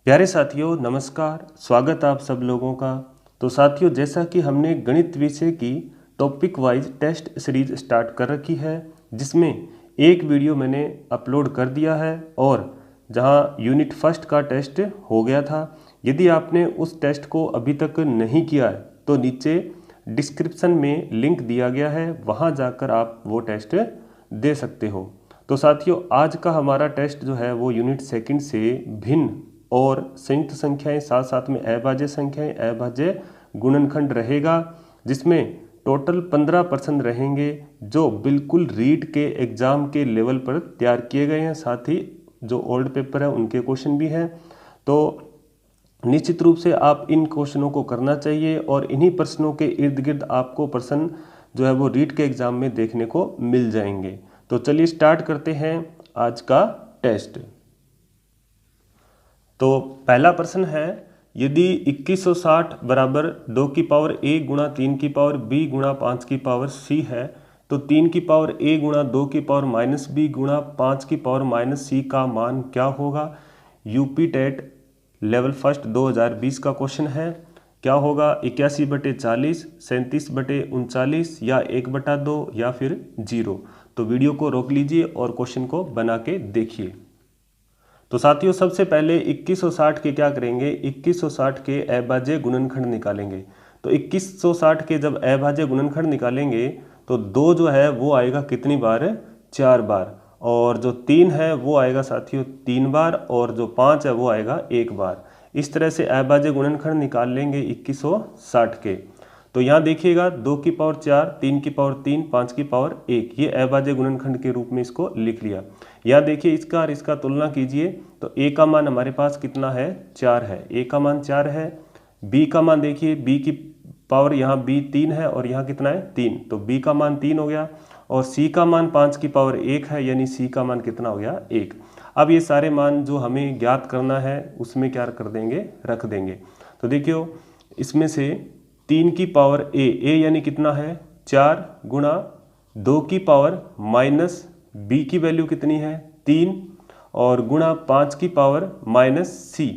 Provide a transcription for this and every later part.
प्यारे साथियों नमस्कार, स्वागत आप सब लोगों का। तो साथियों, जैसा कि हमने गणित विषय की topic wise test series start कर रखी है, जिसमें एक वीडियो मैंने अपलोड कर दिया है और जहां यूनिट फर्स्ट का टेस्ट हो गया था। यदि आपने उस टेस्ट को अभी तक नहीं किया है तो नीचे डिस्क्रिप्शन में लिंक दिया गया है, वहां जाकर आप वो टेस्ट दे सकते हो। तो साथियों, आज का हमारा टेस्ट जो है वो यूनिट सेकंड से भिन्न और संयुक्त संख्याएं, साथ साथ में अभाज्य संख्याएं, अभाज्य गुणनखंड रहेगा, जिसमें टोटल 15 प्रश्न रहेंगे जो बिल्कुल रीट के एग्जाम के लेवल पर तैयार किए गए हैं। साथ ही जो ओल्ड पेपर है उनके क्वेश्चन भी हैं। तो निश्चित रूप से आप इन क्वेश्चनों को करना चाहिए और इन्हीं प्रश्नों के इर्द गिर्द आपको प्रश्न जो है वो रीट के एग्जाम में देखने को मिल जाएंगे। तो चलिए स्टार्ट करते हैं आज का टेस्ट। तो पहला प्रश्न है, यदि 2160 बराबर 2 की पावर a गुणा 3 की पावर b गुणा 5 की पावर c है, तो 3 की पावर a गुणा 2 की पावर माइनस b गुणा 5 की पावर माइनस c का मान क्या होगा। यूपी टेट लेवल फर्स्ट 2020 का क्वेश्चन है। क्या होगा, 81/40, 37/39 या 1/2 या फिर 0। तो वीडियो को रोक लीजिए और क्वेश्चन को बना के देखिए। तो साथियों, सबसे पहले 2160 के क्या करेंगे, 2160 के अभाज्य गुणनखंड निकालेंगे। तो 2160 के जब अभाज्य गुणनखंड निकालेंगे तो 2 जो है वो आएगा कितनी बार, 4 बार, और जो 3 है वो आएगा साथियों 3 बार, और जो 5 है वो आएगा 1 बार। इस तरह से अभाज्य गुणनखंड निकाल लेंगे 2160 के। तो यहाँ देखिएगा 2 की पावर 4, 3 की पावर 3, 5 की पावर 1, ये अभाज्य गुणनखंड के रूप में इसको लिख लिया। यहाँ देखिए इसका और इसका तुलना कीजिए, तो a का मान हमारे पास कितना है, 4 है, a का मान 4 है। b का मान देखिए, b की पावर यहाँ b 3 है और यहाँ कितना है 3, तो b का मान 3 हो गया, और c का मान 5 की पावर 1 है, यानी c का मान कितना हो गया, 1। अब ये सारे मान जो हमें ज्ञात करना है उसमें क्या कर देंगे, रख देंगे। तो देखियो इसमें से 3 की पावर a यानी कितना है 4 गुणा 2 की पावर माइनस b की वैल्यू कितनी है 3, और गुणा 5 की पावर माइनस c।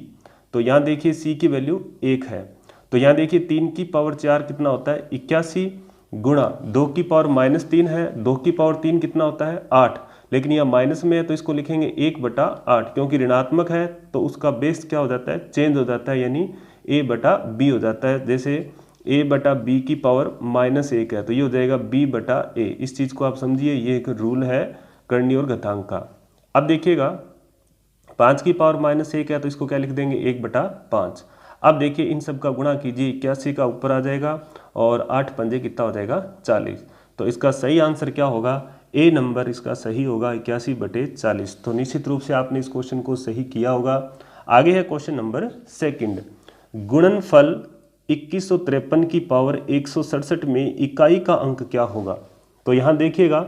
तो यहाँ देखिए c की वैल्यू 1 है। तो यहाँ देखिए 3 की पावर 4 कितना होता है 81, गुणा 2 की पावर माइनस 3 है, 2 की पावर 3 कितना होता है 8, लेकिन यह माइनस में है तो इसको लिखेंगे 1/8, क्योंकि ऋणात्मक है तो उसका बेस क्या हो जाता है, चेंज हो जाता है, यानी a/b हो जाता है। जैसे a/b की पावर -1 है तो ये हो जाएगा b/a। इस चीज़ को आप समझिए, ये एक रूल है कर्ण और घातांक का। अब देखिएगा 5 की पावर -1 है तो इसको क्या लिख देंगे 1/5। अब देखिए इन सब का गुणा कीजिए, 81 का ऊपर आ जाएगा और 8 पंजे कितना हो जाएगा 40। तो इसका सही आंसर क्या होगा, ए नंबर इसका सही होगा 81/40। तो निश्चित रूप से आपने इस क्वेश्चन को सही किया होगा। आगे है क्वेश्चन नंबर सेकंड, गुणनफल 2153 की पावर 167 में इकाई का अंक क्या होगा। तो यहाँ देखिएगा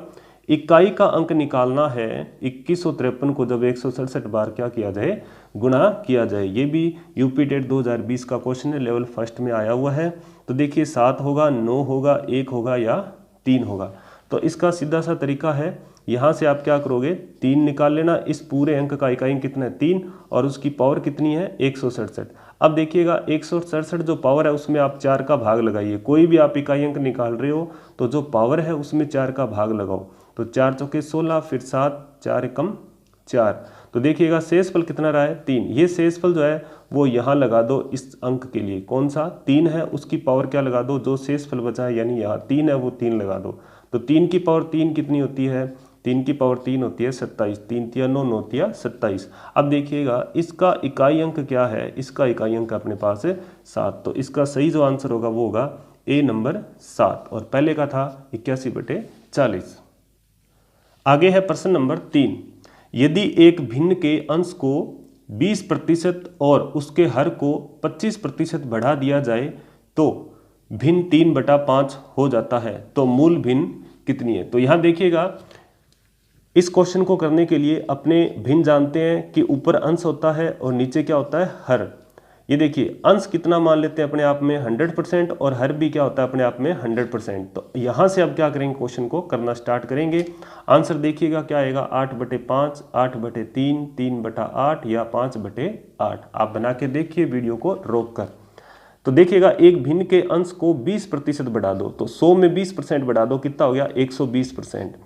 इकाई का अंक निकालना है, 2153 को जब 167 बार क्या किया जाए, गुणा किया जाए। ये भी यूपी टेट 2020 का क्वेश्चन है, लेवल फर्स्ट में आया हुआ है। तो देखिए 7 होगा, 9 होगा, 1 होगा या 3 होगा। तो इसका सीधा सा तरीका है, यहाँ से आप क्या करोगे 3 निकाल लेना। इस पूरे अंक का इकाई कितना है 3, और उसकी पावर कितनी है 167। अब देखिएगा 167 जो पावर है उसमें आप 4 का भाग लगाइए। कोई भी आप इकाई अंक निकाल रहे हो तो जो पावर है उसमें 4 का भाग लगाओ। तो 4 चौके 16, फिर 7, 4 एकम 4। तो देखिएगा शेषफल कितना रहा है 3। ये शेषफल जो है वो यहाँ लगा दो, इस अंक के लिए कौन सा 3 है उसकी पावर क्या लगा दो, जो शेषफल बचा है यानी यहाँ 3 है वो 3 लगा दो। तो 3 की पावर 3 कितनी होती है, 3 की पावर 3 होती है 27, 3 तिया 9, 9 तिया 27। अब देखिएगा इसका इकाई अंक क्या है, इसका इकाई अंक अपने पास है 7। तो इसका सही जो आंसर होगा वो होगा ए नंबर 7, और पहले का था 81/40। आगे है प्रश्न नंबर 3, यदि एक भिन्न के अंश को 20% और उसके हर को 25% बढ़ा दिया जाए तो भिन्न 3/5 हो जाता है, तो मूल भिन्न कितनी है। तो यहाँ देखिएगा इस क्वेश्चन को करने के लिए अपने भिन्न जानते हैं कि ऊपर अंश होता है और नीचे क्या होता है हर। ये देखिए अंश कितना मान लेते हैं अपने आप में 100% और हर भी क्या होता है अपने आप में 100%। तो यहाँ से अब क्या करेंगे, क्वेश्चन को करना स्टार्ट करेंगे। आंसर देखिएगा क्या आएगा, 8/5, 8/3, 3/8 या 5/8। आप बना के देखिए वीडियो को रोक कर। तो देखिएगा एक भिन्न के अंश को 20% बढ़ा दो, तो 100 में 20% बढ़ा दो, कितना हो गया 120%।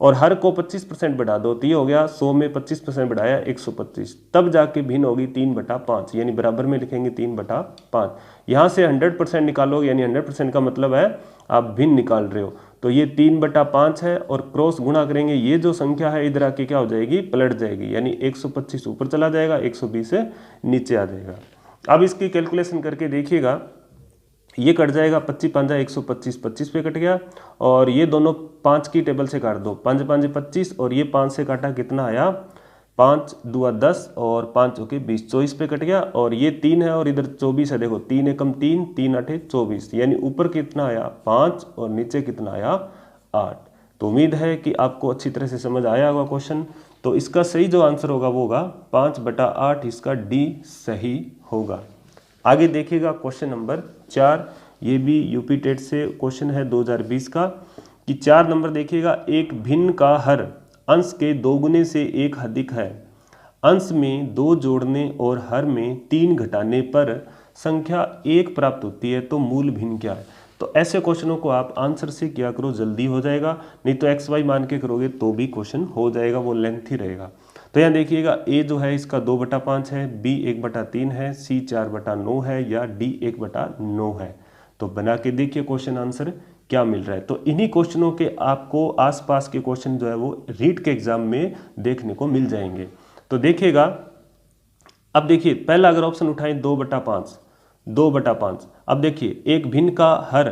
और हर को 25% बढ़ा दो, तो ये हो गया 100 में 25% बढ़ाया 125। तब जाके भिन्न होगी 3/5, यानी बराबर में लिखेंगे 3/5। यहाँ से 100% निकालोगे, यानी 100% का मतलब है आप भिन्न निकाल रहे हो, तो ये 3/5 है। और क्रॉस गुणा करेंगे, ये जो संख्या है इधर आके क्या हो जाएगी, पलट जाएगी, यानी 125 ऊपर चला जाएगा, 120 नीचे आ जाएगा। अब इसकी कैलकुलेशन करके देखिएगा, ये कट जाएगा 25 5 125, 25 पे कट गया। और ये दोनों 5 की टेबल से काट दो, 5 5 25, और ये 5 से काटा कितना आया 5 2 10 और 5 चौके 20, 24 पे कट गया। और ये 3 है और इधर 24 है, देखो 3 एकम 3, 3 8 24, यानी ऊपर कितना आया 5 और नीचे कितना आया 8। तो उम्मीद है कि आपको अच्छी तरह से समझ आया होगा क्वेश्चन। तो इसका सही जो आंसर होगा वो होगा 5/8, इसका डी सही होगा। आगे देखिएगा क्वेश्चन नंबर 4, ये भी यूपी टेट से क्वेश्चन है 2020 का, कि 4 नंबर देखिएगा, एक भिन्न का हर अंश के 2 गुने से 1 अधिक है, अंश में 2 जोड़ने और हर में 3 घटाने पर संख्या 1 प्राप्त होती है, तो मूल भिन्न क्या है। तो ऐसे क्वेश्चनों को आप आंसर से किया करो, जल्दी हो जाएगा, नहीं तो XY मान के करोगे तो भी क्वेश्चन हो जाएगा, वो लेंथी रहेगा। तो यहाँ देखिएगा A जो है इसका 2/5 है, B 1/3 है, C 4/9 है या D 1/9 है। तो बना के देखिए क्वेश्चन आंसर क्या मिल रहा है। तो इन्हीं क्वेश्चनों के आपको आसपास के क्वेश्चन जो है वो रीट के एग्जाम में देखने को मिल जाएंगे। तो देखिएगा, अब देखिए पहला अगर ऑप्शन उठाएं 2/5, 2/5। अब देखिए एक भिन्न का हर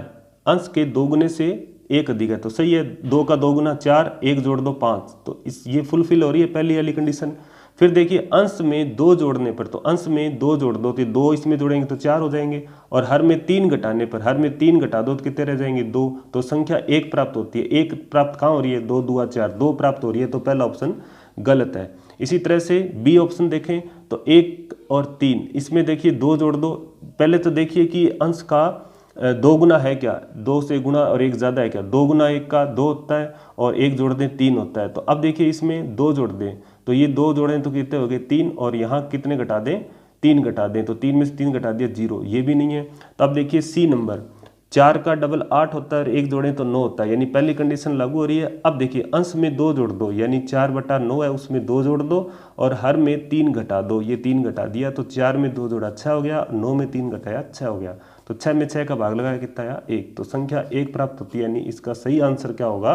अंश के 2 गुने से 1 अधिक है, तो सही है, 2 का 2 गुना 4, 1 जोड़ दो 5, तो ये फुलफिल हो रही है पहली वाली कंडीशन। फिर देखिए अंश में 2 जोड़ने पर, तो अंश में 2 जोड़ दो, तो 2 इसमें जोड़ेंगे तो 4 हो जाएंगे, और हर में 3 घटाने पर, हर में 3 घटा दो तो कितने रह जाएंगे 2, तो संख्या 1 प्राप्त होती है। 1 प्राप्त कहाँ हो रही है, 2 2 4, 2 प्राप्त हो रही है, तो पहला ऑप्शन गलत है। इसी तरह से बी ऑप्शन देखें तो 1 और 3, इसमें देखिए 2 जोड़ दो। पहले तो देखिए कि अंश का 2 गुना है क्या, 2 से गुना और 1 ज़्यादा है क्या, 2 गुना 1 का 2 होता है, और 1 जोड़ दें 3 होता है। तो अब देखिए इसमें 2 जोड़ दें, तो ये 2 जोड़ें तो कितने हो गए 3, और यहाँ कितने घटा दें 3 घटा दें, तो 3 में से 3 घटा दिया 0, ये भी नहीं है। तो अब देखिए सी नंबर, 4 का डबल 8 होता है और 1 जोड़ें तो 9 होता है, यानी पहली कंडीशन लागू हो रही है। अब देखिए अंश में 2 जोड़ दो, यानी 4/9 है, उसमें 2 जोड़ दो, और हर में 3 घटा दो, ये 3 घटा दिया, तो 4 में 2 जोड़ा 6 हो गया, 9 में 3 घटाया 6 हो गया, तो 6 में 6 का भाग लगाया कितना आया 1, तो संख्या 1 प्राप्त होती है, यानी इसका सही आंसर क्या होगा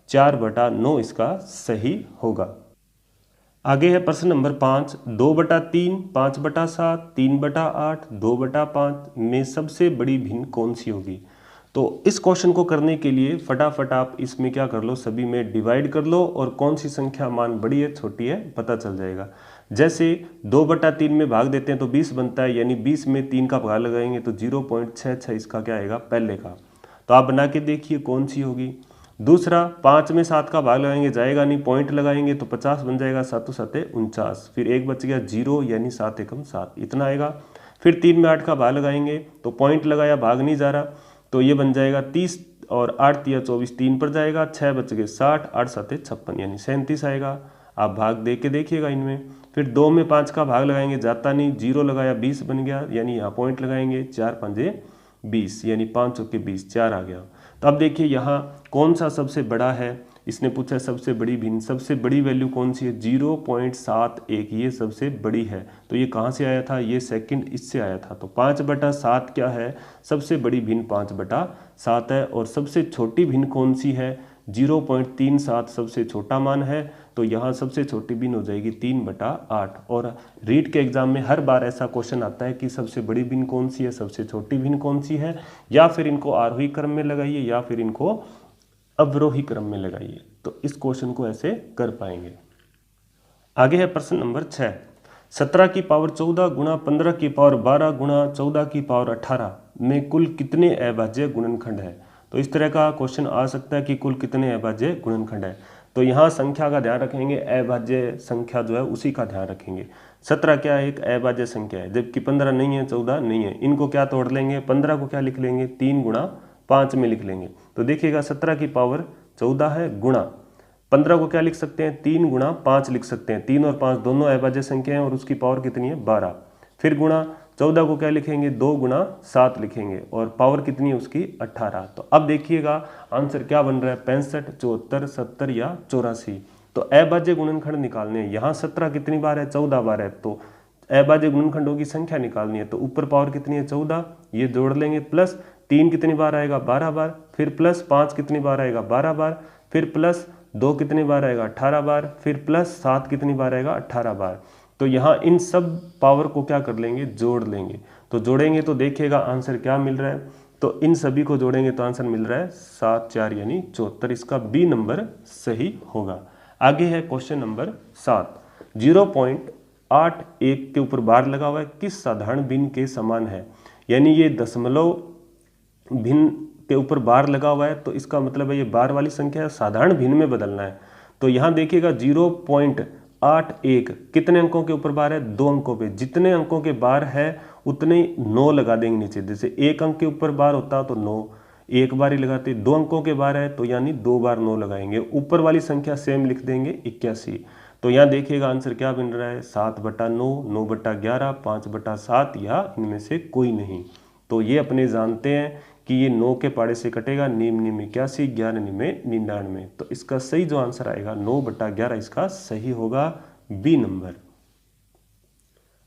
4/9 इसका सही होगा। आगे है प्रश्न नंबर 5, 2/3, 5/7, 3/8, 2/5 में सबसे बड़ी भिन्न कौन सी होगी। तो इस क्वेश्चन को करने के लिए फटाफट आप इसमें क्या कर लो, सभी में डिवाइड कर लो, और कौन सी संख्या मान बड़ी है छोटी है पता चल जाएगा। जैसे 2/3 में भाग देते हैं तो 20 बनता है, यानी 20 में 3 का भाग लगाएंगे तो 0.66 इसका क्या आएगा पहले का। तो आप बना के देखिए कौन सी होगी। दूसरा 5 में 7 का भाग लगाएंगे, जाएगा नहीं, पॉइंट लगाएंगे तो 50 बन जाएगा, 7 7 49, फिर 1 बच गया 0, यानी 7 एकम 7 इतना आएगा। फिर 3 में 8 का भाग लगाएंगे तो पॉइंट लगाया, भाग नहीं जा रहा, तो ये बन जाएगा 30, और 8 3 24, 3 पर जाएगा, 6 बच गए 60, 8 7 56, यानी 37 आएगा। आप भाग दे के देखिएगा इनमें। फिर 2 में 5 का भाग लगाएंगे, जाता नहीं, 0 लगाया 20 बन गया, यानी यहाँ पॉइंट लगाएंगे, 4 5 20, यानी 5 चौके 20, 4 आ गया। तो अब देखिए यहाँ कौन सा सबसे बड़ा है, इसने पूछा सबसे बड़ी भिन्न, सबसे बड़ी वैल्यू कौन सी है 0.71, ये सबसे बड़ी है। तो ये कहाँ से आया था, ये सेकंड इससे आया था। तो 5/7 क्या है, सबसे बड़ी भिन्न 5/7 है, और सबसे छोटी भिन्न कौन सी है 0.37 सबसे छोटा मान है, तो यहाँ सबसे छोटी भिन्न हो जाएगी 3/8। और रीट के एग्जाम में हर बार ऐसा क्वेश्चन आता है कि सबसे बड़ी भिन्न कौन सी है, सबसे छोटी भिन्न कौन सी है, या फिर इनको आरोही क्रम में लगाइए या फिर इनको अवरोही क्रम में लगाइए, तो इस क्वेश्चन को ऐसे कर पाएंगे। आगे है प्रश्न नंबर 6, 17 की पावर 14 गुणा 15 की पावर 12 गुणा 14 की पावर 18 में कुल कितने अभाज्य गुणनखंड है। तो इस तरह का क्वेश्चन आ सकता है कि कुल कितने अभाज्य गुणनखंड है। तो यहाँ संख्या का ध्यान रखेंगे, अभाज्य संख्या जो है उसी का ध्यान रखेंगे। 17 क्या है, एक अभाज्य संख्या है, जबकि 15 नहीं है, 14 नहीं है। इनको क्या तोड़ लेंगे, 15 को क्या लिख लेंगे, 3 गुणा 5 में लिख लेंगे। तो देखिएगा 17 की पावर 14 है, गुणा 15 को क्या लिख सकते हैं, 3 गुणा 5 लिख सकते हैं। 3 और 5 दोनों अभाज्य संख्या हैं और उसकी पावर कितनी है, 12। फिर गुणा 14 को क्या लिखेंगे, 2 गुणा 7 लिखेंगे और पावर कितनी है उसकी, 18। तो अब देखिएगा आंसर क्या बन रहा है, 65, 74, 70 या 84। तो अभाज्य गुणनखंड निकालने हैं। यहाँ 17 कितनी बार है, 14 बार है। तो अभाज्य गुणनखंडों की संख्या निकालनी है। तो ऊपर पावर कितनी है, 14, ये जोड़ लेंगे, प्लस 3 कितनी बार आएगा, 12 बार, फिर प्लस 5 कितनी बार आएगा, 12 बार, फिर प्लस 2 कितनी बार आएगा, 18 बार, फिर प्लस 7 कितनी बार आएगा, 18 बार। तो यहाँ इन सब पावर को क्या कर लेंगे, जोड़ लेंगे। तो जोड़ेंगे तो देखिएगा आंसर क्या मिल रहा है, तो इन सभी को जोड़ेंगे तो आंसर मिल रहा है 7 4 यानी 74। इसका बी नंबर सही होगा। आगे है क्वेश्चन नंबर 7। 0.81 के ऊपर बार लगा हुआ है, किस साधारण भिन्न के समान है। यानी ये दशमलव भिन्न के ऊपर बार लगा हुआ है, तो इसका मतलब है ये बार वाली संख्या है, साधारण भिन्न में बदलना है। तो यहाँ देखिएगा 0.81 कितने अंकों के ऊपर बार है, 2 अंकों पे। जितने अंकों के बार है उतने 9 लगा देंगे नीचे। जैसे 1 अंक के ऊपर बार होता तो 9, एक बार ही लगाते। 2 अंकों के बार है तो यानी 2 बार 9 लगाएंगे। ऊपर वाली संख्या सेम लिख देंगे 81। तो यहाँ देखिएगा आंसर क्या बन रहा है, 7/9, 9/11, 5/7 या इनमें से कोई नहीं। तो ये अपने जानते हैं कि ये 9 के पाड़े से कटेगा, नीम नीम 81, 11 निमे 99। तो इसका सही जो आंसर आएगा 9/11 इसका सही होगा, बी नंबर।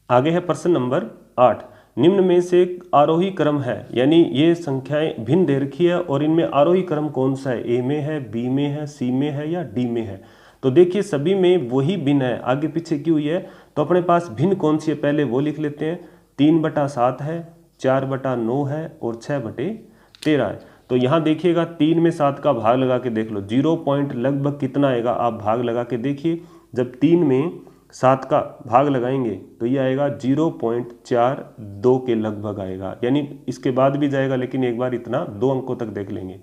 आगे है प्रश्न नंबर 8। निम्न में से आरोही क्रम है, यानी ये संख्याएं भिन्न दे रखी है और इनमें आरोही क्रम कौन सा है, ए में है, बी में है, सी में है या डी में है। तो देखिए सभी में वही भिन्न है, आगे पीछे की हुई है। तो अपने पास भिन्न कौन सी है पहले वो लिख लेते हैं। 3/7 है, 4/9 है और 6/13 है। तो यहाँ देखिएगा 3 में 7 का भाग लगा के देख लो, 0 पॉइंट लगभग कितना आएगा, आप भाग लगा के देखिए। जब 3 में 7 का भाग लगाएंगे तो ये आएगा 0.42 के लगभग आएगा, यानी इसके बाद भी जाएगा लेकिन एक बार इतना 2 अंकों तक देख लेंगे।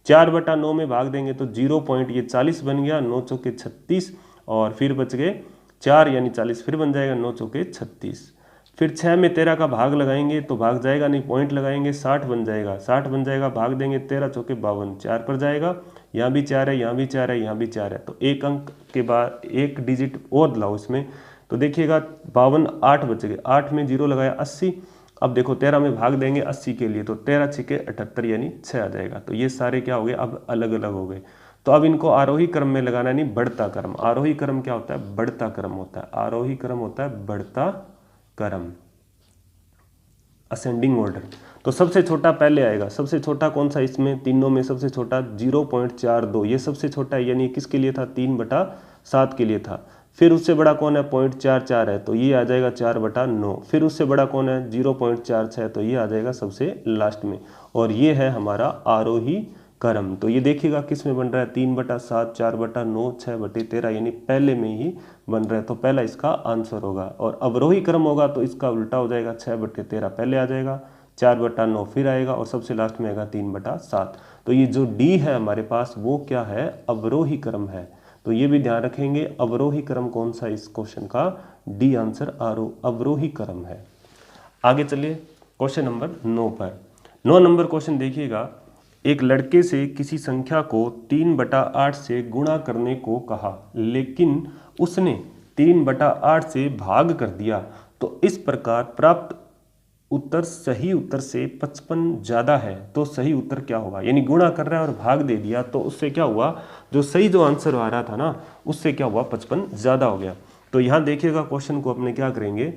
4/9 में भाग देंगे तो 0.40 बन गया, 9 चौके 36 और फिर बच गए 4 यानी 40, फिर बन जाएगा 9 चौके 36। फिर 6 में 13 का भाग लगाएंगे तो भाग जाएगा नहीं, पॉइंट लगाएंगे 60 बन जाएगा, 60 बन जाएगा, भाग देंगे 13 चौके 52, 4 पर जाएगा, यहाँ भी 4 है, यहाँ भी 4 है, यहाँ भी 4 है। तो एक अंक के बाद एक डिजिट और लाओ इसमें, तो देखिएगा 52, 8 बच गए, 8 में 0 लगाया 80। अब देखो 13 में भाग देंगे 80 के लिए तो 13 छिके 78 यानी 6 आ जाएगा। तो ये सारे क्या हो गए, अब अलग अलग हो गए। तो अब इनको आरोही क्रम में लगाना, नहीं बढ़ता क्रम। आरोही क्रम क्या होता है, बढ़ता क्रम होता है। आरोही क्रम होता है बढ़ता क्रम, असेंडिंग ऑर्डर। तो सबसे छोटा पहले आएगा, सबसे छोटा कौन सा इसमें तीनों में सबसे छोटा 0.42, ये सबसे छोटा है, यानी किसके लिए था, 3/7 के लिए था। फिर उससे बड़ा कौन है, 0.44 है, तो ये आ जाएगा 4/9। फिर उससे बड़ा कौन है, 0.46, तो ये आ जाएगा सबसे लास्ट में। और ये है हमारा आरोही क्रम। तो ये देखिएगा किस में बन रहा है, 3/7, 4/9, 6/13, यानी पहले में ही बन रहा है। तो पहला इसका आंसर होगा। और अवरोही क्रम होगा तो इसका उल्टा हो जाएगा, 6/13 पहले आ जाएगा, 4/9 फिर आएगा और सबसे लास्ट में आएगा 3/7। तो ये जो डी है हमारे पास वो क्या है, अवरोही क्रम है। तो ये भी ध्यान रखेंगे, अवरोही क्रम कौन सा इस क्वेश्चन का, डी आंसर अवरोही क्रम है। आगे चलिए क्वेश्चन नंबर 9 पर। 9 नंबर क्वेश्चन देखिएगा, एक लड़के से किसी संख्या को 3/8 से गुणा करने को कहा, लेकिन उसने 3/8 से भाग कर दिया, तो इस प्रकार प्राप्त उत्तर सही उत्तर से 55 ज़्यादा है। तो सही उत्तर क्या होगा, यानी गुणा कर रहा है और भाग दे दिया, तो उससे क्या हुआ, जो सही जो आंसर आ रहा था ना उससे क्या हुआ, 55 ज़्यादा हो गया। तो यहाँ देखिएगा क्वेश्चन को अपने क्या करेंगे,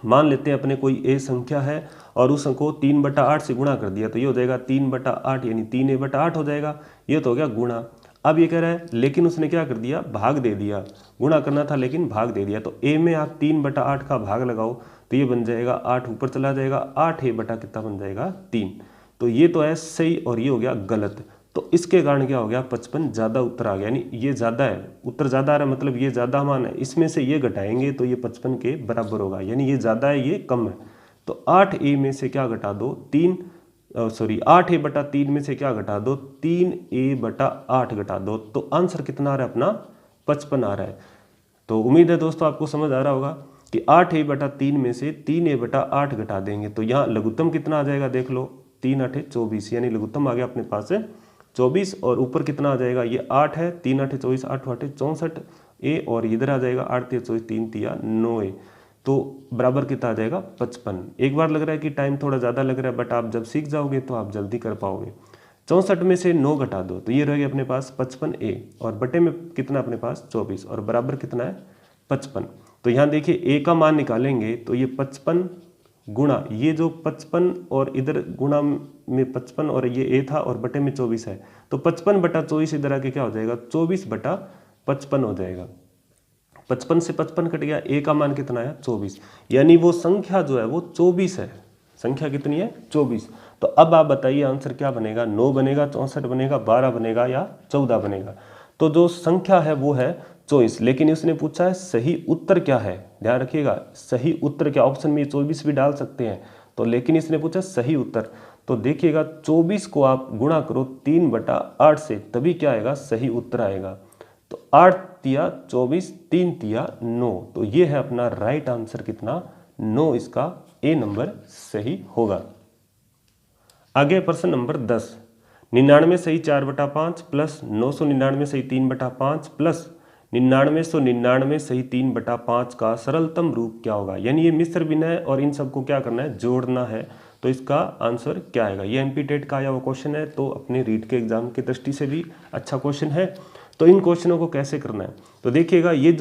मान लेते हैं अपने कोई ए संख्या है और उस अंक को 3/8 से गुणा कर दिया, तो ये हो जाएगा 3/8 यानी 3a/8 हो जाएगा। ये तो हो गया गुणा। अब ये कह रहा है लेकिन उसने क्या कर दिया, भाग दे दिया। गुणा करना था लेकिन भाग दे दिया। तो ए में आप 3/8 का भाग लगाओ तो ये बन जाएगा 8, ऊपर चला जाएगा 8a बटा कितना बन जाएगा 3। तो ये तो है सही और ये हो गया गलत। तो इसके कारण क्या हो गया, 55 ज़्यादा उत्तर आ गया, यानी ये ज़्यादा है, उत्तर ज़्यादा आ रहा है, मतलब ये ज़्यादा मान है। इसमें से ये घटाएंगे तो ये 55 के बराबर होगा, यानी ये ज़्यादा है ये कम है। तो 8a में से क्या घटा दो, 8a/3 में से क्या घटा दो, 3a/8 घटा दो। तो आंसर कितना आ रहा है अपना, 55 आ रहा है। तो उम्मीद है दोस्तों आपको समझ आ रहा होगा कि 8a/3 में से 3a/8 घटा देंगे तो यहाँ लघुत्तम कितना आ जाएगा देख लो, 3 8 24, यानी लघुत्तम आ गया अपने पास 24 और ऊपर कितना आ जाएगा, ये 8 है, 3 8 24, 8 8 64 ए और इधर आ जाएगा 8 3 24, 3 3 9 तो बराबर कितना आ जाएगा 55। एक बार लग रहा है कि टाइम थोड़ा ज़्यादा लग रहा है, बट आप जब सीख जाओगे तो आप जल्दी कर पाओगे। 64 में से 9 घटा दो तो ये रह गया अपने पास 55a और बटे में कितना अपने पास 24 और बराबर कितना है 55। तो यहाँ देखिए a का मान निकालेंगे तो ये 55 गुणा ये जो 55 और इधर गुणा में 55 और ये a था और बटे में 24 है तो 55/24 इधर आके क्या हो जाएगा 24/55 हो जाएगा। 55 से 55 कट गया, a का मान कितना है 24, यानी वो संख्या जो है वो 24 है। संख्या कितनी है 24। तो अब आप बताइए आंसर क्या बनेगा, 9 बनेगा, 64 बनेगा, 12 बनेगा या 14 बनेगा। तो जो संख्या है वो है 24, लेकिन उसने पूछा है सही उत्तर क्या है। ध्यान रखिएगा सही उत्तर क्या, ऑप्शन में 24 भी डाल सकते हैं तो, लेकिन इसने पूछा सही उत्तर। तो देखिएगा 24 को आप गुणा करो 3/8 से, तभी क्या आएगा सही उत्तर आएगा। तो 8 तिया 24, 3 तिया 9, तो ये है अपना राइट आंसर कितना 9, इसका ए नंबर सही होगा। आगे प्रश्न नंबर 10, 99 सही 4/5 प्लस 999 सही 3/5 प्लस 9999 सही 3/5 का सरलतम रूप क्या होगा। यानी ये मिश्र भिन्न है और इन सबको क्या करना है जोड़ना है, तो इसका आंसर क्या आएगा। ये एमपी टेट का आया हुआ क्वेश्चन है, तो अपने रीट के एग्जाम की दृष्टि से भी अच्छा क्वेश्चन है। तो इन क्वेश्चनों को कैसे करना है, तो देखिएगा ये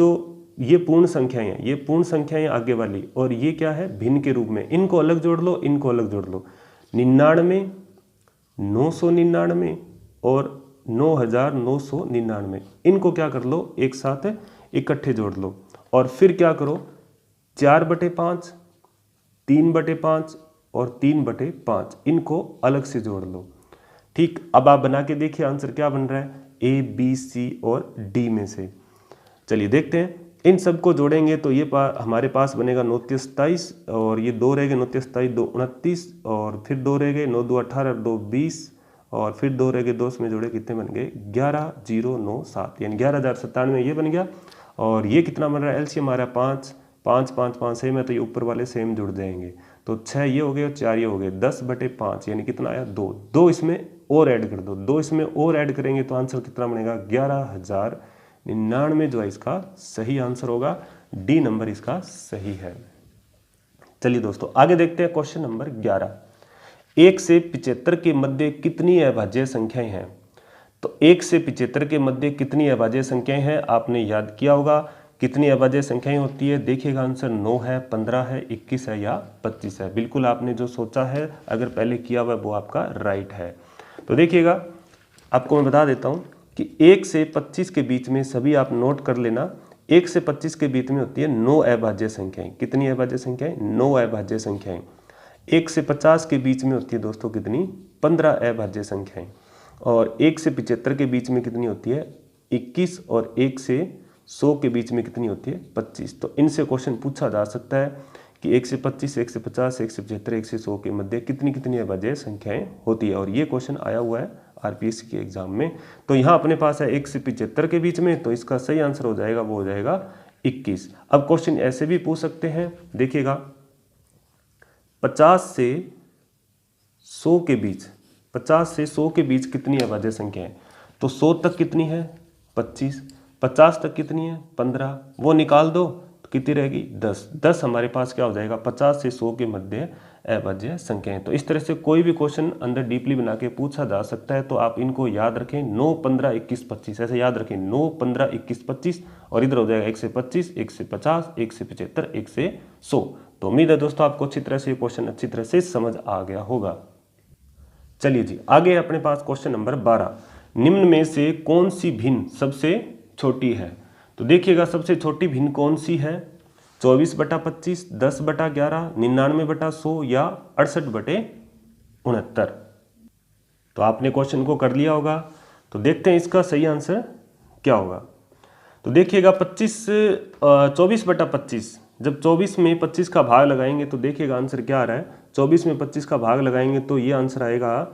पूर्ण संख्याएं हैं, ये पूर्ण संख्याएं आगे वाली, और ये क्या है भिन्न के रूप में। इनको अलग जोड़ लो, इनको अलग जोड़ लो, 99 999 और 9999, इनको क्या कर लो एक साथ इकट्ठे जोड़ लो, और फिर क्या करो 4/5 3/5 और 3/5 इनको अलग से जोड़ लो। ठीक, अब आप बना के देखिए आंसर क्या बन रहा है, ए बी सी और डी में से। चलिए देखते हैं, इन सबको जोड़ेंगे तो ये हमारे पास बनेगा 9 27 और ये 2 रह गए, 9 27 2 29 और फिर 2 रह गए, 9 2 18 2 20 और फिर 2 रह गए, 2 में जोड़े कितने बन गए 11097, यानी 11097 ये बन गया। और ये कितना बन रहा है एलसीएम आ रहा है 5 5 5 5 सेम है, तो ये ऊपर वाले सेम जुड़ जाएंगे, तो 6 ये हो गए और 4 ये हो गए, 10/5 यानी कितना आया 2 2 इसमें और ऐड कर दो, 2 इसमें और ऐड करेंगे तो आंसर कितना बनेगा 11099 जो है इसका सही आंसर होगा, डी नंबर इसका सही है। चलिए दोस्तों आगे देखते हैं क्वेश्चन नंबर 11, 1 से 75 के मध्य कितनी अभाज्य संख्याएं हैं। तो 1 से 75 के मध्य कितनी अभाज्य संख्याएं हैं, आपने याद किया होगा कितनी अभाज्य संख्याएं होती है। देखिएगा आंसर 9 है, 15 है, 21 है या 25 है। बिल्कुल आपने जो सोचा है अगर पहले किया हुआ वो आपका राइट है। तो देखिएगा आपको मैं बता देता हूं कि 1 से 25 के बीच में, सभी आप नोट कर लेना, 1 से 25 के बीच में होती है 9 अभाज्य संख्याएं। कितनी अभाज्य संख्याएं 9 अभाज्य संख्याएं। 1 से 50 के बीच में होती है दोस्तों कितनी 15 अभाज्य संख्याएं। और 1 से 75 के बीच में कितनी होती है 21 और 1 से 100 के बीच में कितनी होती है 25। तो इनसे क्वेश्चन पूछा जा सकता है कि 1 से 25, 1 से 50, 1 से 75, 1 से 100 के मध्य कितनी कितनी अभाज्य संख्याएं होती है। और ये क्वेश्चन आया हुआ है आरपीएससी के एग्जाम में। तो यहाँ अपने पास है 1 से 75 के बीच में, तो इसका सही आंसर हो जाएगा वो हो जाएगा 21। अब क्वेश्चन ऐसे भी पूछ सकते हैं, देखिएगा 50 से 100 के बीच, 50 से 100 के बीच कितनी अभाज्य संख्या है। तो 100 तक कितनी है 25, 50 तक कितनी है 15, वो निकाल दो तो कितनी रहेगी 10। 10 हमारे पास क्या हो जाएगा 50 से 100 के मध्य अभाज्य संख्याएं। तो इस तरह से कोई भी क्वेश्चन अंदर डीपली बना के पूछा जा सकता है, तो आप इनको याद रखें 9 15 21 25, ऐसे याद रखें 9 15 21 25, और इधर हो जाएगा 1 से 25, 1 से 50, 1 से 75, 1 से 100। तो उम्मीद है दोस्तों आपको अच्छी तरह से ये क्वेश्चन अच्छी तरह से समझ आ गया होगा। चलिए जी आगे अपने पास क्वेश्चन नंबर 12, निम्न में से कौन सी भिन्न सबसे छोटी है। तो देखिएगा सबसे छोटी भिन्न कौन सी है, 24/25, 10/11, 99/100 या 68/69। तो आपने क्वेश्चन को कर लिया होगा, तो देखते हैं इसका सही आंसर क्या होगा। तो देखिएगा 24/25, जब 24 में 25 का भाग लगाएंगे तो देखिएगा आंसर क्या आ रहा है, 24 में 25 का भाग लगाएंगे तो ये आंसर आएगा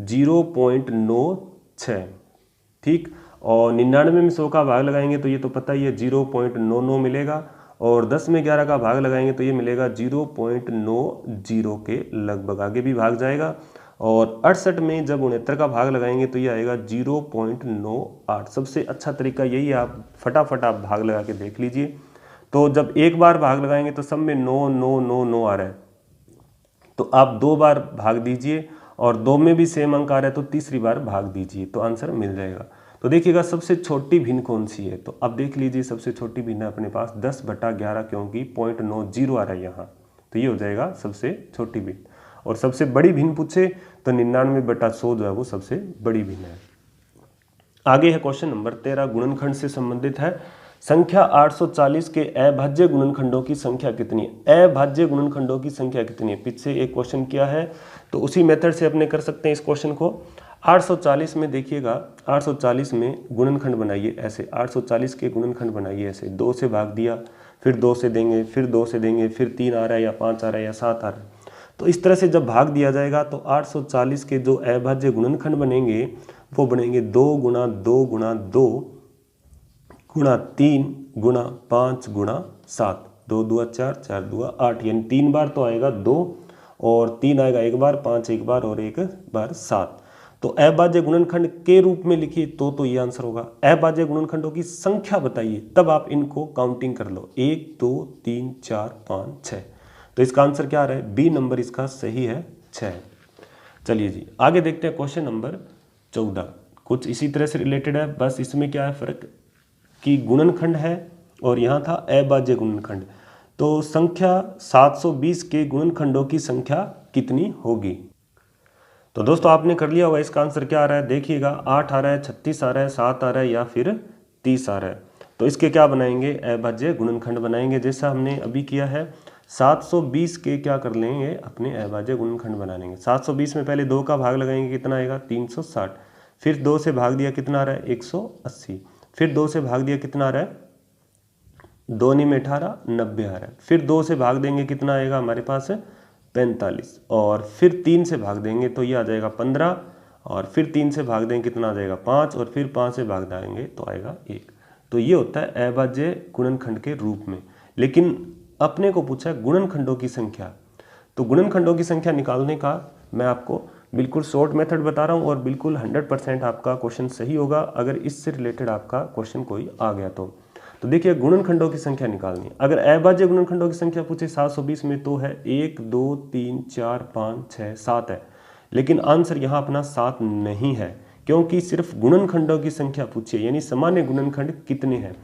0.96, ठीक। और 99 में 100 का भाग लगाएंगे तो ये तो पता ही है 0.99 मिलेगा, और 10 में 11 का भाग लगाएंगे तो ये मिलेगा 0.90 के लगभग, आगे भी भाग जाएगा। और 68 में जब 69 का भाग लगाएंगे तो ये आएगा 0.98। सबसे अच्छा तरीका यही है, आप फटाफट आप भाग लगा के देख लीजिए। तो जब एक बार भाग लगाएंगे तो सब में 9 9 9 9 आ रहा है, तो आप 2 बार भाग दीजिए और 2 में भी सेम अंक आ रहा है तो तीसरी बार भाग दीजिए तो आंसर मिल जाएगा। तो देखिएगा सबसे छोटी भिन्न कौन सी है, तो अब देख लीजिए सबसे छोटी भिन्न है अपने पास 10/11, क्योंकि 0.90 आ रहा है यहाँ, तो ये हो जाएगा सबसे छोटी भिन्न। और सबसे बड़ी भिन्न पूछे तो 99/100 जो है वो सबसे बड़ी भिन्न है। आगे है क्वेश्चन नंबर 13, गुणनखंड से संबंधित है। संख्या 840 के अभाज्य गुणनखंडों की संख्या कितनी है? अभाज्य गुणनखंडों की संख्या कितनी है? पीछे एक क्वेश्चन किया है तो उसी मेथड से अपने कर सकते हैं इस क्वेश्चन को। 840 में देखिएगा, 840 में गुणनखंड बनाइए ऐसे, 840 के गुणनखंड बनाइए ऐसे, 2 से भाग दिया, फिर 2 से देंगे, फिर 2 से देंगे, फिर 3 आ रहा है या 5 आ रहा है या 7 आ रहा है। तो इस तरह से जब भाग दिया जाएगा तो 840 के जो अभाज्य गुणनखंड बनेंगे वो बनेंगे 2 गुणा 2 गुणा 2 गुणा 3 गुणा 5 गुणा 7, 2 दूआ 4, 4 दूआ 8, यानी 3 बार तो आएगा 2 और 3 आएगा एक बार, 5 एक बार और एक बार 7। तो अभाज्य गुणनखंड के रूप में लिखिए तो ये आंसर होगा। अभाज्य गुणनखंडों की संख्या बताइए, तब आप इनको काउंटिंग कर लो, 1 2 3 4 5 6। तो इसका आंसर क्या आ रहा है? बी नंबर इसका सही है, 6। चलिए जी आगे देखते हैं क्वेश्चन नंबर 14, कुछ इसी तरह से रिलेटेड है, बस इसमें क्या है फर्क कि गुणनखंड है और यहाँ था अभाज्य गुणनखंड। तो संख्या 720 के गुणनखंडों की संख्या कितनी होगी? तो दोस्तों आपने कर लिया होगा, इसका आंसर क्या आ रहा है देखिएगा, 8 आ रहा है, 36 आ रहा है, 7 आ रहा है या फिर 30 आ रहा है। तो इसके क्या बनाएंगे? अभाज्य गुणनखंड बनाएंगे, जैसा हमने अभी किया है। 720 के क्या कर लेंगे? अपने अभाज्य गुणनखंड बना लेंगे। 720 में पहले 2 का भाग लगाएंगे, कितना आएगा? 360। फिर 2 से भाग दिया, कितना आ रहा है? 180। फिर 2 से भाग दिया, कितना आ रहा है? 2 × 18 90 आ रहा है। फिर 2 से भाग देंगे, कितना आएगा हमारे पास? 45। और फिर 3 से भाग देंगे तो ये आ जाएगा 15। और फिर 3 से भाग देंगे, कितना आ जाएगा? 5। और फिर 5 से भाग देंगे तो आएगा 1। तो ये होता है अभाज्य गुणनखंड के रूप में। लेकिन अपने को पूछा है गुणनखंडों की संख्या, तो गुणनखंडों की संख्या निकालने का मैं आपको बिल्कुल शॉर्ट मेथड बता रहा हूँ और बिल्कुल 100% आपका क्वेश्चन सही होगा अगर इससे रिलेटेड आपका क्वेश्चन कोई आ गया तो देखिए गुणनखंडों की संख्या निकालनी है। अगर अभाज्य गुणनखंडों की संख्या पूछे 720 में तो है 1 2 3 4 5 6 7 है, लेकिन आंसर यहाँ अपना 7 नहीं है, क्योंकि सिर्फ गुणनखंडों की संख्या पूछी है, यानी सामान्य गुणनखंड कितने हैं।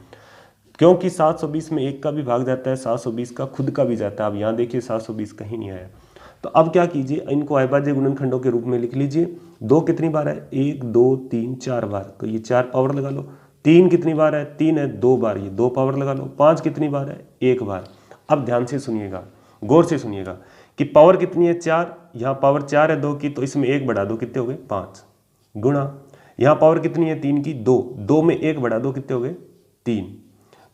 क्योंकि 720 में 1 का भी भाग जाता है, 720 का खुद का भी जाता है। अब यहाँ देखिए 720 कहीं नहीं आया। तो अब क्या कीजिए, इनको अभाज्य गुणनखंडों के रूप में लिख लीजिए। 2 कितनी बार है? 1 2 3 4 बार, तो ये 4 पावर लगा लो। 3 कितनी बार है? 3 है, 2 बार, ये 2 पावर लगा लो। 5 कितनी बार है? 1 बार। अब ध्यान से सुनिएगा, गौर से सुनिएगा कि पावर कितनी है? 4। यहाँ पावर 4 है 2 की, तो इसमें 1 बढ़ा दो, कितने हो गए? 5। गुणा यहाँ पावर कितनी है? 3 की, 2। 2 में 1 बढ़ा दो, कितने हो गए? 3।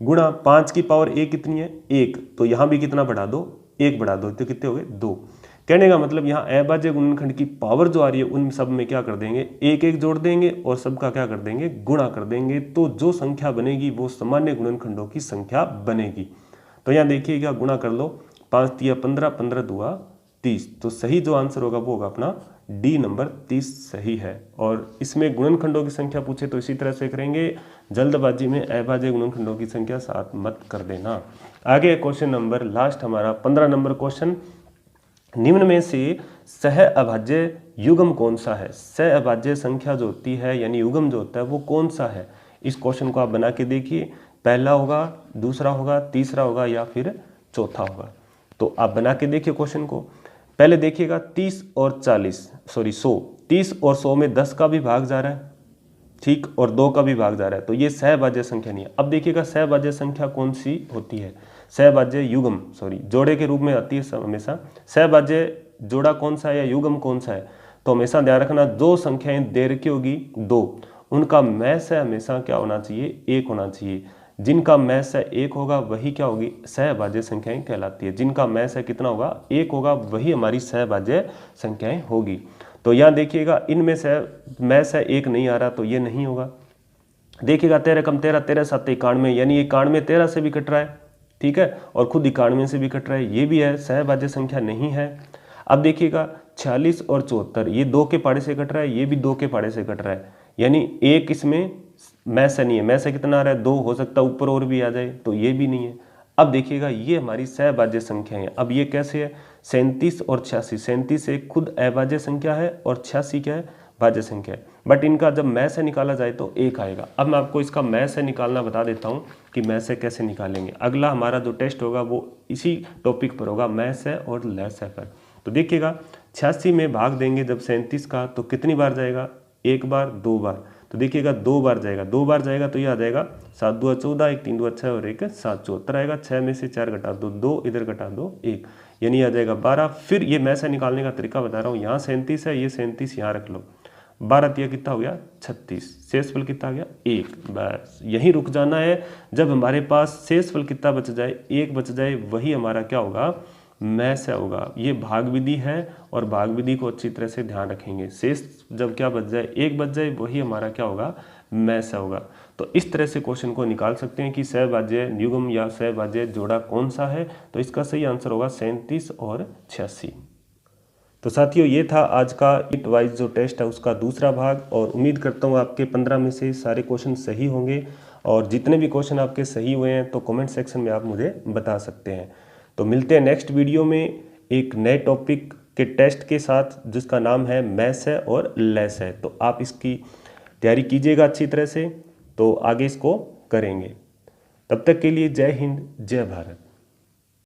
गुणा 5 की पावर 1 कितनी है? 1। तो यहाँ भी कितना बढ़ा दो? 1 बढ़ा दो, तो कितने हो गए? 2। कहने का मतलब यहाँ अभाज्य गुणनखंड की पावर जो आ रही है उन सब में क्या कर देंगे? 1 1 जोड़ देंगे और सबका क्या कर देंगे? गुणा कर देंगे। तो जो संख्या बनेगी वो सामान्य गुणनखंडों की संख्या बनेगी। तो यहाँ देखिएगा, गुणा कर लो, 5 × 15, 15 दूआ 30। तो सही जो आंसर होगा वो होगा अपना डी नंबर 30 सही है। और इसमें गुणनखंडों की संख्या पूछे तो इसी तरह से करेंगे, जल्दबाजी में अभाज्य गुणनखंडों की संख्या 7 मत कर देना। आगे क्वेश्चन नंबर लास्ट हमारा 15 नंबर क्वेश्चन, निम्न में से सह अभाज्य युग्म कौन सा है? सह अभाज्य संख्या जो होती है यानी युग्म जो होता है वो कौन सा है? इस क्वेश्चन को आप बना के देखिए, पहला होगा, दूसरा होगा, तीसरा होगा या फिर चौथा होगा। तो आप बना के देखिए क्वेश्चन को। पहले देखिएगा 30 और 100, 30 और 100 में 10 का भी भाग जा रहा है, ठीक, और 2 का भी भाग जा रहा है, तो ये सहभाज्य संख्या नहीं है। अब देखिएगा सहभाज्य संख्या कौन सी होती है? सहभाज्य युग्म, जोड़े के रूप में आती है हमेशा। सहभाज्य जोड़ा कौन सा है या युग्म कौन सा है? तो हमेशा ध्यान रखना, दो संख्याएं दे रखी होगी 2, उनका मैस है हमेशा क्या होना चाहिए? 1 होना चाहिए। जिनका मैस है 1 होगा वही क्या होगी? सहभाज्य संख्याएं कहलाती है। जिनका मैस है कितना होगा? 1 होगा, वही हमारी सहभाज्य संख्याएं होगी। तो यहाँ देखिएगा इनमें से मैस है 1 नहीं आ रहा, तो ये नहीं होगा। देखिएगा 13 कम 13, 13 7 91, यानी 91 13 से भी कट रहा है, ठीक है, और खुद 91 से भी कट रहा है, ये भी है, सहभाज्य संख्या नहीं है। अब देखिएगा 46 और 74 ये 2 के पाड़े से कट रहा है, ये भी 2 के पाड़े से कट रहा है, यानी एक इसमें में से नहीं है, में से कितना आ रहा है 2, हो सकता है ऊपर और भी आ जाए, तो ये भी नहीं है। अब देखिएगा ये हमारी सहभाज्य संख्या है। अब ये कैसे है, 37 और 86, 37 एक खुद अभाज्य संख्या है और 86 क्या है, भाज्य संख्या है, बट इनका जब में से निकाला जाए तो 1 आएगा। अब मैं आपको इसका में से निकालना बता देता हूँ कि में से कैसे निकालेंगे। अगला हमारा जो टेस्ट होगा वो इसी टॉपिक पर होगा, में से और ले से पर। तो देखिएगा 86 में भाग देंगे जब 37 का तो कितनी बार जाएगा, 1 बार 2 बार, तो देखिएगा 2 बार जाएगा, 2 बार जाएगा तो ये आ जाएगा 7 दूआ 14, 1 3 दूआ 6 और 1 7 74 आएगा। 6 में से 4 घटा दो 2, इधर घटा दो 1, यानी आ जाएगा 12। फिर ये में से निकालने का तरीका बता रहा हूँ, यहाँ 37 है, ये 37 यहाँ रख लो, 12 तिया कितना हो गया 36, शेषफल कितना आ गया 1। बस यहीं रुक जाना है। जब हमारे पास शेषफल कितना बच जाए, 1 बच जाए, वही हमारा क्या होगा, में से होगा। ये भाग विधि है और भाग विधि को अच्छी तरह से ध्यान रखेंगे। शेष जब क्या बच जाए, 1 बच जाए, वही हमारा क्या होगा, में से होगा। तो इस तरह से क्वेश्चन को निकाल सकते हैं कि सहभाज्य नियुग्म या सहभाज्य जोड़ा कौन सा है। तो इसका सही आंसर होगा 37 और 86। तो साथियों ये था आज का इट वाइज जो टेस्ट है उसका दूसरा भाग, और उम्मीद करता हूँ आपके 15 में से सारे क्वेश्चन सही होंगे, और जितने भी क्वेश्चन आपके सही हुए हैं तो कमेंट सेक्शन में आप मुझे बता सकते हैं। तो मिलते हैं नेक्स्ट वीडियो में एक नए टॉपिक के टेस्ट के साथ जिसका नाम है मैस है और लेस है। तो आप इसकी तैयारी कीजिएगा अच्छी तरह से, तो आगे इसको करेंगे। तब तक के लिए जय हिंद, जय भारत।